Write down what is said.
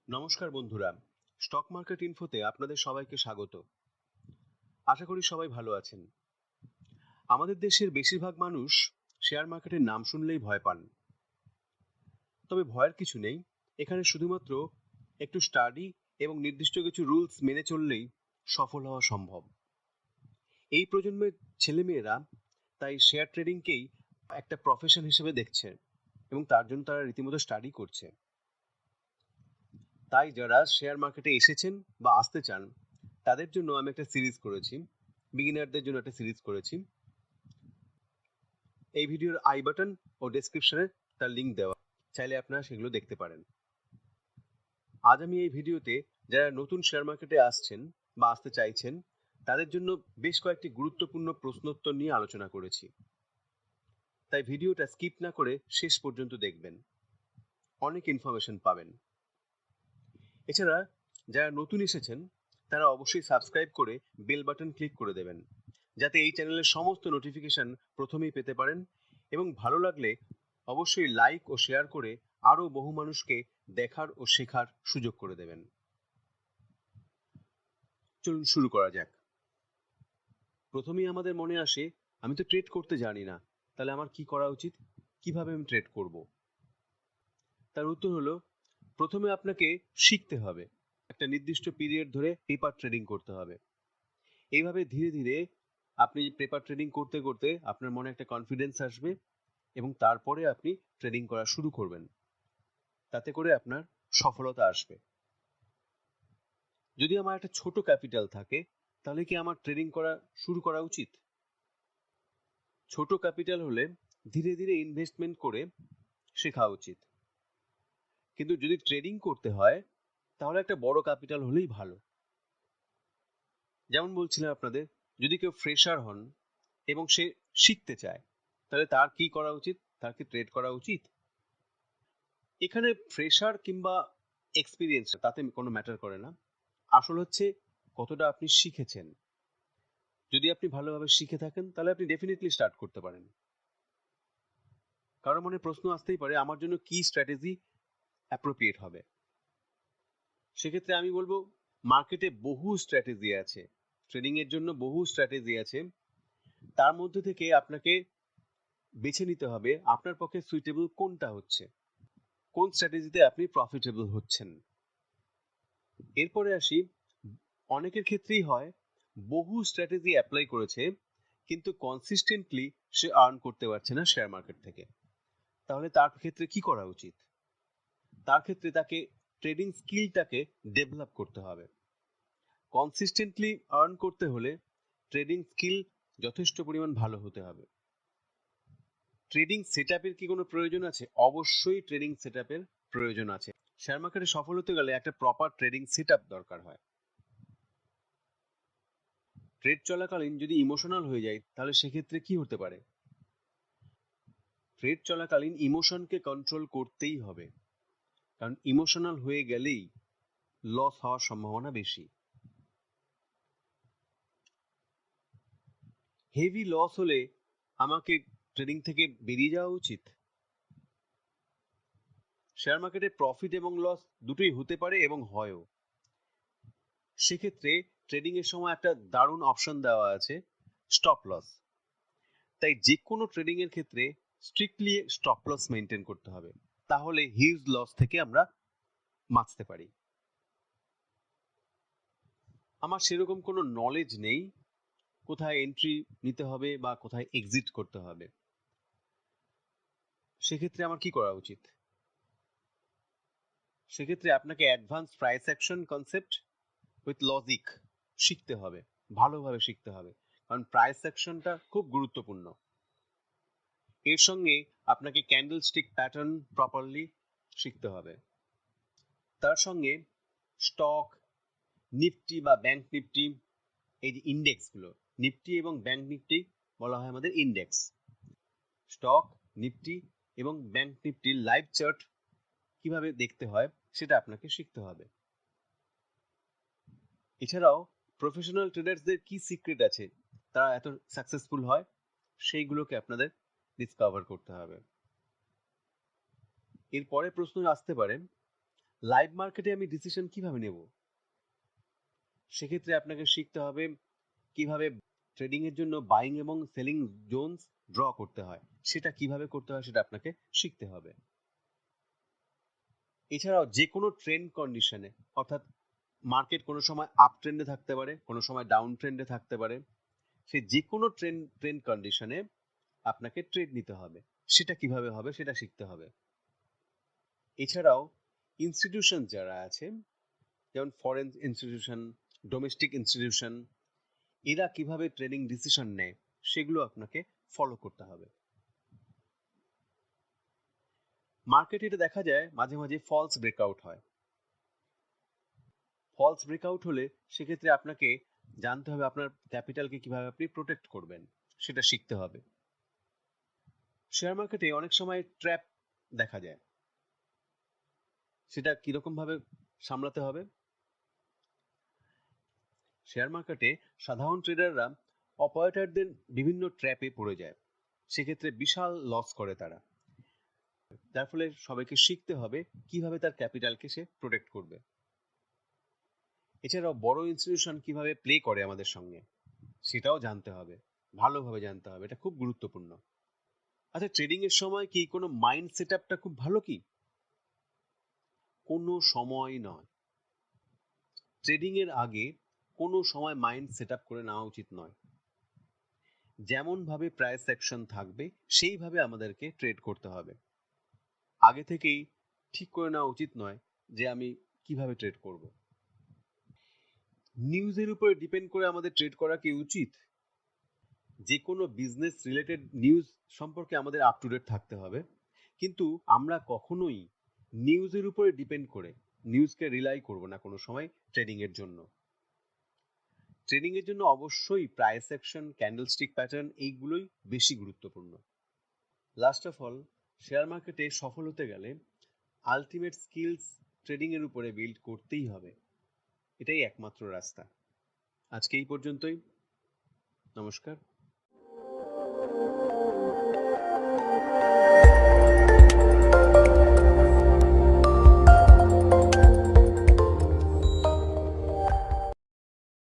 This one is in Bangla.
নমস্কার বন্ধুরা, স্টক মার্কেট ইনফোতে আপনাদের সবাইকে স্বাগত। আশা করি সবাই ভালো আছেন। আমাদের দেশের বেশিরভাগ মানুষ শেয়ার মার্কেটের নাম শুনলেই ভয় পান। তবে ভয়ের কিছু নেই, এখানে শুধুমাত্র একটু স্টাডি এবং নির্দিষ্ট কিছু রুলস মেনে চললেই সফল হওয়া সম্ভব। এই প্রজন্মের ছেলেমেয়েরা তাই শেয়ার ট্রেডিংকেই একটা প্রফেশন হিসেবে দেখছে এবং তার জন্য তারা রীতিমতো স্টাডি করছে। তাই যারা শেয়ার মার্কেটে এসেছেন বা আসতে চান তাদের জন্য আমি একটা সিরিজ করেছি, বিগিনারদের জন্য একটা সিরিজ করেছি। এই ভিডিওর আই বাটন ও ডেসক্রিপশনে তার লিঙ্ক দেওয়া, চাইলে আপনারা সেগুলো দেখতে পারেন। আজ আমি এই ভিডিওতে যারা নতুন শেয়ার মার্কেটে আসছেন বা আসতে চাইছেন তাদের জন্য বেশ কয়েকটি গুরুত্বপূর্ণ প্রশ্নোত্তর নিয়ে আলোচনা করেছি। তাই ভিডিওটা স্কিপ না করে শেষ পর্যন্ত দেখবেন, অনেক ইনফরমেশন পাবেন। এছাড়া যারা নতুন এসেছেন তারা অবশ্যই সাবস্ক্রাইব করে বেল বাটন ক্লিক করে দেবেন, যাতে এই চ্যানেলের সমস্ত নোটিফিকেশন প্রথমেই পেতে পারেন, এবং ভালো লাগলে অবশ্যই লাইক ও শেয়ার করে আরও বহু মানুষকে দেখার ও শেখার সুযোগ করে দেবেন। চলুন শুরু করা যাক। প্রথমেই আমাদের মনে আসে, আমি তো ট্রেড করতে জানি না, তাহলে আমার কি করা উচিত, কিভাবে আমি ট্রেড করব? তার উত্তর হলো, প্রথমে আপনাকে শিখতে হবে, একটা নির্দিষ্ট পিরিয়ড ধরে পেপার ট্রেডিং করতে হবে। এইভাবে ধীরে ধীরে আপনি পেপার ট্রেডিং করতে করতে আপনার মনে একটা কনফিডেন্স আসবে এবং তারপরে আপনি ট্রেডিং করা শুরু করবেন। তাতে করে আপনার সফলতা আসবে। যদি আমার একটা ছোট ক্যাপিটাল থাকে তাহলে কি আমার ট্রেডিং করা শুরু করা উচিত? ছোট ক্যাপিটাল হলে ধীরে ধীরে ইনভেস্টমেন্ট করে শেখা উচিত, কিন্তু যদি ট্রেডিং করতে হয় তাহলে একটা বড় ক্যাপিটাল হলেই ভালো। যেমন বলছিলাম আপনাদের, যদি কেউ ফ্রেশার হন এবং সে শিখতে চায় তাহলে তার কি করা উচিত? তার কি ট্রেড করা উচিত? এখানে ফ্রেশার কিংবা এক্সপিরিয়েন্স তাতে কোনো ম্যাটার করে না, আসল হচ্ছে কতটা আপনি শিখেছেন। যদি আপনি ভালোভাবে শিখে থাকেন তাহলে আপনি ডেফিনেটলি স্টার্ট করতে পারেন। কারণ মনে প্রশ্ন আসতেই পারে, আমার জন্য কি স্ট্র্যাটেজি অ্যাপ্রোপ্রিয়েট হবে? সেক্ষেত্রে আমি বলবো, মার্কেটে বহু স্ট্র্যাটেজি আছে, ট্রেডিং এর জন্য বহু স্ট্র্যাটেজি আছে। তার মধ্যে থেকে আপনাকে বেছে নিতে হবে আপনার পক্ষে সুইটেবল কোনটা হচ্ছে, কোন স্ট্র্যাটেজিতে আপনি প্রফিটেবল হচ্ছেন। এরপরে আসি, অনেকের ক্ষেত্রেই হয় বহু স্ট্র্যাটেজি অ্যাপ্লাই করেছে কিন্তু কনসিস্টেন্টলি সে আর্ন করতে পারছে না শেয়ার মার্কেট থেকে। তাহলে তার ক্ষেত্রে কি করা উচিত? তার ক্ষেত্রে তাকে ট্রেডিং স্কিলটাকে ডেভেলপ করতে হবে। কনসিস্টেন্টলি আর্ন করতে হলে ট্রেডিং স্কিল যথেষ্ট পরিমাণ ভালো হতে হবে। ট্রেডিং সেটআপের কি কোনো প্রয়োজন আছে? অবশ্যই ট্রেডিং সেটআপের প্রয়োজন আছে। শেয়ার মার্কেটে সফল হতে গেলে একটা প্রপার ট্রেডিং সেটআপ দরকার হয়। ট্রেড চলাকালীন যদি ইমোশনাল হয়ে যায় তাহলে সেক্ষেত্রে কি হতে পারে? ট্রেড চলাকালীন ইমোশনকে কন্ট্রোল করতেই হবে, কারণ ইমোশনাল হয়ে গেলেই লস হওয়ার সম্ভাবনা বেশি। হেভি লস হলে আমাকে ট্রেডিং থেকে বেরিয়ে যাওয়া উচিত? শেয়ার মার্কেটে প্রফিট এবং লস দুটোই হতে পারে এবং হয়ও। সেক্ষেত্রে ট্রেডিং এর সময় একটা দারুণ অপশন দেওয়া আছে, স্টপ লস। তাই যে কোনো ট্রেডিং এর ক্ষেত্রে স্ট্রিক্টলি স্টপ লস মেনটেন করতে হবে, তাহলে হিউজ লস থেকে আমরা বাঁচতে পারি। আমার সেরকম কোনো নলেজ নেই কোথায় এন্ট্রি নিতে হবে বা কোথায় এক্সিট করতে হবে। সেক্ষেত্রে আমার কি করা উচিত? সেক্ষেত্রে আপনাকে advance price action concept with logic শিখতে হবে, ভালোভাবে শিখতে হবে, কারণ প্রাইস অ্যাকশনটা খুব গুরুত্বপূর্ণ। এর সঙ্গে আপনাকে ক্যান্ডেল স্টিক প্যাটার্ন প্রপারলি শিখতে হবে। তার সঙ্গে স্টক, নিফটি বা ব্যাংক নিফটি, এই যে ইন্ডেক্সগুলো, নিফটি এবং ব্যাংক নিফটি বলা হয় আমাদের ইন্ডেক্স। স্টক, নিফটি এবং ব্যাংক নিফটির লাইভ চার্ট কিভাবে দেখতে হয় সেটা আপনাকে শিখতে হবে। এছাড়াও প্রফেশনাল ট্রেডার্সদের কি সিক্রেট আছে তারা এত সাকসেসফুল হয়, সেইগুলোকে আপনাদের ডিসকভার করতে হবে। এরপরে প্রশ্ন আসতে পারে, লাইভ মার্কেটে আমি ডিসিশন কিভাবে নেব? সেক্ষেত্রে আপনাকে শিখতে হবে কিভাবে ট্রেডিং এর জন্য বাইং এবং সেলিং জোনস ড্র করতে হয়, সেটা কিভাবে করতে হয় সেটা আপনাকে শিখতে হবে। এছাড়াও যে কোনো ট্রেন্ড কন্ডিশনে, অর্থাৎ মার্কেট কোনো সময় আপ ট্রেন্ডে থাকতে পারে, কোনো সময় ডাউন ট্রেন্ডে থাকতে পারে, সে যে কোনো ট্রেন্ড কন্ডিশনে আপনাকে ট্রেড নিতে হবে, সেটা কিভাবে হবে সেটা শিখতে হবে। এছাড়াও ইনস্টিটিউশন যারা আছে, যেমন ফরেন ইনস্টিটিউশন, ডোমেস্টিক ইনস্টিটিউশন, এরা কিভাবে ট্রেডিং ডিসিশন নেয় সেগুলো আপনাকে ফলো করতে হবে। মার্কেটে এটা দেখা যায় মাঝে মাঝে ফলস ব্রেকআউট হয়। ফলস ব্রেকআউট হলে সেক্ষেত্রে আপনাকে জানতে হবে আপনার ক্যাপিটালকে কিভাবে আপনি প্রোটেক্ট করবেন, সেটা শিখতে হবে। শেয়ার মার্কেটে অনেক সময় ট্র্যাপ দেখা যায়, সেটা কিরকম ভাবে সামলাতে হবে? শেয়ার মার্কেটে সাধারণ ট্রেডাররা অপারেটরদের বিভিন্ন ট্র্যাপে পড়ে যায়, সেক্ষেত্রে বিশাল লস করে তারা। যার ফলে সবাইকে শিখতে হবে কিভাবে তার ক্যাপিটালকে সে প্রোটেক্ট করবে। এছাড়াও বড় ইনস্টিটিউশন কিভাবে প্লে করে আমাদের সঙ্গে, সেটাও জানতে হবে, ভালোভাবে জানতে হবে, এটা খুব গুরুত্বপূর্ণ। আচ্ছা, ট্রেডিং এর সময় কি কোনো মাইন্ড সেটআপটা খুব ভালো কি? কোনো সময় নয়। ট্রেডিং এর আগে কোনো সময় মাইন্ড সেটআপ করে নেওয়া উচিত নয়। যেমন ভাবে প্রাইস অ্যাকশন থাকবে সেইভাবে আমাদেরকে ট্রেড করতে হবে। আগে থেকেই ঠিক করে নেওয়া উচিত নয় যে আমি কিভাবে ট্রেড করব। নিউজের উপরে ডিপেন্ড করে আমাদের ট্রেড করা কি উচিত? যে কোনো বিজনেস রিলেটেড নিউজ সম্পর্কে আমাদের আপ টু ডেট থাকতে হবে, কিন্তু আমরা কখনোই নিউজের উপরে ডিপেন্ড করে নিউজকে রিলাই করব না কোনো সময় ট্রেডিং এর জন্য। ট্রেডিং এর জন্য অবশ্যই প্রাইস অ্যাকশন, ক্যান্ডেলস্টিক প্যাটার্ন, এইগুলোই বেশি গুরুত্বপূর্ণ। লাস্ট অফ অল, শেয়ার মার্কেটে সফল হতে গেলে আলটিমেট স্কিলস ট্রেডিং এর উপরে বিল্ড করতেই হবে, এটাই একমাত্র রাস্তা। আজকে এই পর্যন্তই। নমস্কার।